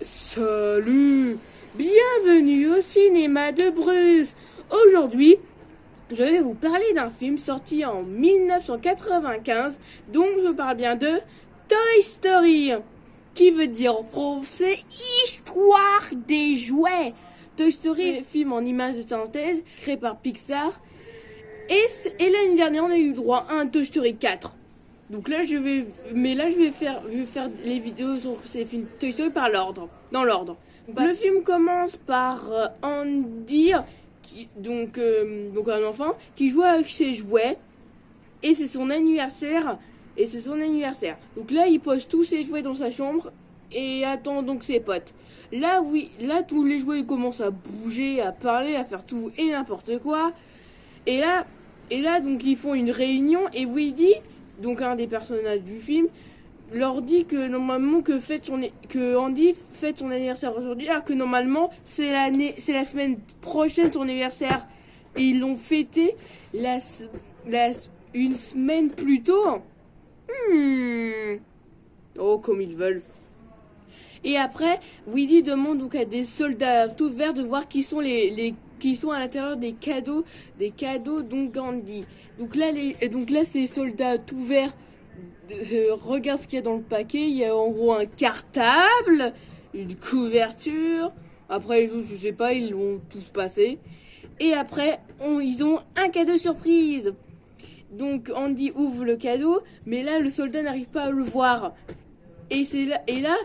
Salut! Bienvenue au cinéma de Bruges. Aujourd'hui, je vais vous parler d'un film sorti en 1995, donc je parle bien de Toy Story, qui veut dire en français Histoire des jouets. Toy Story est un film en images de synthèse créé par Pixar. Et l'année dernière, on a eu droit à un Toy Story 4. Donc là, je vais faire les vidéos sur ces films Toy Story dans l'ordre. Le film commence par Andy, donc un enfant, qui joue avec ses jouets, et c'est son anniversaire. Donc là, il pose tous ses jouets dans sa chambre et attend donc ses potes. Là, tous les jouets commencent à bouger, à parler, à faire tout et n'importe quoi. Et là, donc ils font une réunion et Woody, donc un des personnages du film, leur dit que normalement que Andy fête son anniversaire aujourd'hui, alors que normalement c'est la semaine prochaine son anniversaire. Et ils l'ont fêté une semaine plus tôt. Oh, comme ils veulent. Et après, Woody demande donc à des soldats tout verts de voir qui sont qui sont à l'intérieur des cadeaux donc Gandhi. Donc là, ces soldats tout verts regardent ce qu'il y a dans le paquet. Il y a en gros un cartable, une couverture. Après les autres, je sais pas, ils vont tous passer. Et après, ils ont un cadeau surprise. Donc Andy ouvre le cadeau, mais là le soldat n'arrive pas à le voir. Et là,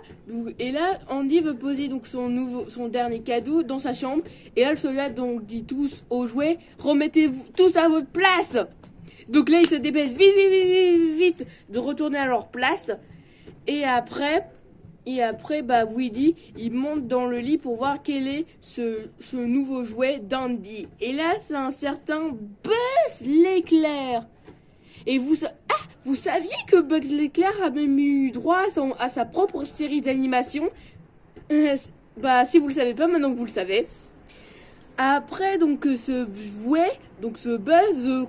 Andy veut poser donc son dernier cadeau dans sa chambre. Et là, le soldat donc dit tous aux jouets, remettez-vous tous à votre place. Donc là, ils se dépêchent vite de retourner à leur place. Et après, Woody, il monte dans le lit pour voir quel est ce nouveau jouet d'Andy. Et là, c'est un certain Buzz l'éclair. Et vous saviez que Buzz l'éclair a même eu droit à sa propre série d'animation. Si vous le savez pas, maintenant que vous le savez. Après, donc, ce jouet, donc ce Buzz,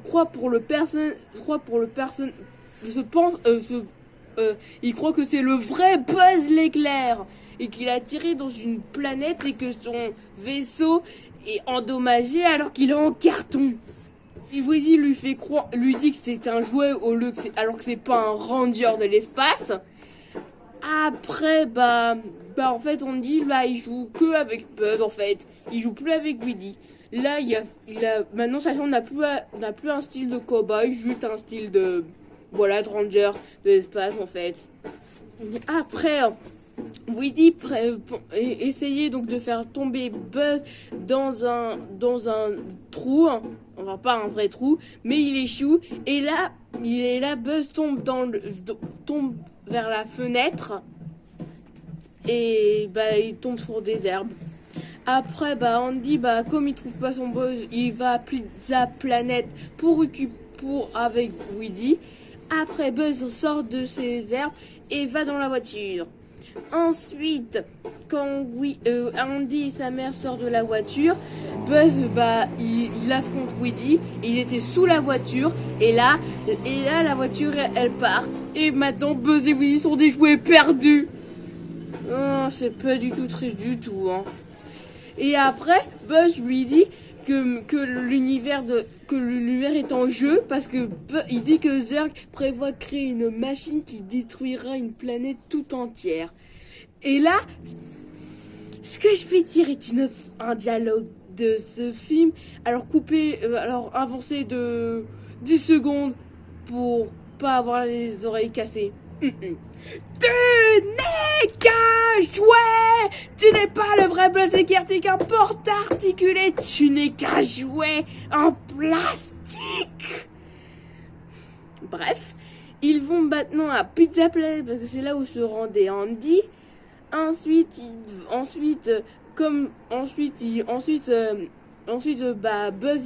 il croit que c'est le vrai Buzz l'éclair. Et qu'il a atterri dans une planète et que son vaisseau est endommagé alors qu'il est en carton. Et Woody lui dit que c'est un jouet alors que c'est pas un ranger de l'espace. Après, en fait, on dit, il joue que avec Buzz, en fait. Il joue plus avec Woody. Là, maintenant, sachant n'a plus un style de cowboy, juste un style de ranger de l'espace, en fait. Après, Woody essayait donc de faire tomber Buzz dans un trou, enfin pas un vrai trou, mais il échoue. Et là, Buzz tombe vers la fenêtre et il tombe sur des herbes. Après, Andy, comme il trouve pas son Buzz, il va à Pizza Planet pour avec Woody. Après, Buzz sort de ses herbes et va dans la voiture. Ensuite, quand Andy et sa mère sortent de la voiture, Buzz, il affronte Woody. Il était sous la voiture et là, la voiture, elle part. Et maintenant, Buzz et Woody sont des jouets perdus. Oh, c'est pas du tout triste du tout, hein. Et après, Buzz lui dit que l'univers est en jeu parce que il dit que Zurg prévoit créer une machine qui détruira une planète tout entière. Et là, ce que je vais dire est un dialogue de ce film, alors avancé de 10 secondes pour pas avoir les oreilles cassées. Tu n'es qu'un jouet. Tu n'es pas le vrai Buzz l'éclair, tu n'es qu'un porte-articulé. Tu n'es qu'un jouet en plastique. Bref, ils vont maintenant à Pizza Planet parce que c'est là où se rendait Andy. Ensuite, Buzz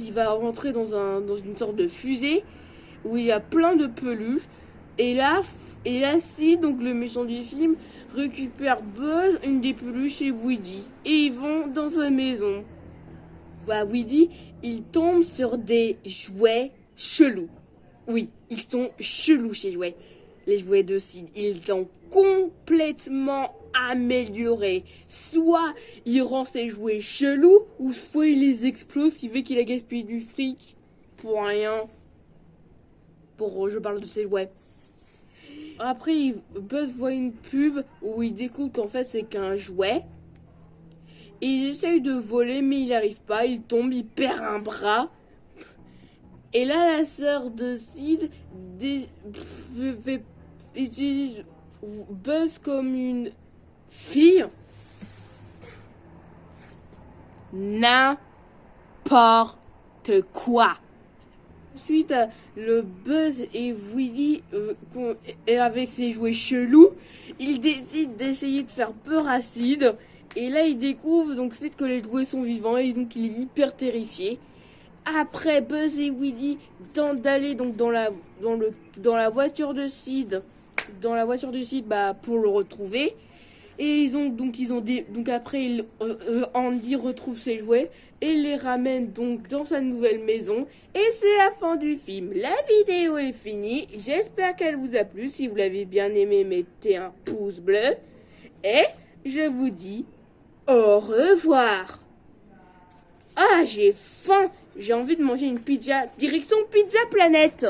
il va rentrer dans une sorte de fusée où il y a plein de peluches. Et là, si donc le méchant du film récupère Buzz, une des peluches et Woody, et ils vont dans sa maison. Woody, il tombe sur des jouets chelous. Oui, ils sont chelous ces jouets. Les jouets de Sid, ils sont complètement améliorer. Soit il rend ses jouets chelous, ou soit il les explose, ce qui fait qu'il a gaspillé du fric pour rien. Je parle de ses jouets. Après, Buzz voit une pub où il découvre qu'en fait c'est qu'un jouet. Et il essaye de voler, mais il n'y arrive pas. Il tombe, il perd un bras. Et là, la sœur de Sid utilise Buzz comme une fille. N'importe quoi. Ensuite, le Buzz et Woody, avec ses jouets chelous, ils décident d'essayer de faire peur à Sid. Et là, il découvre donc Sid que les jouets sont vivants et donc il est hyper terrifié. Après, Buzz et Woody tentent d'aller donc dans la voiture de Sid, pour le retrouver. Et Andy retrouve ses jouets et les ramène donc dans sa nouvelle maison. Et c'est la fin du film. La vidéo est finie. J'espère qu'elle vous a plu. Si vous l'avez bien aimé, mettez un pouce bleu. Et je vous dis au revoir. Ah, j'ai faim. J'ai envie de manger une pizza. Direction Pizza Planète.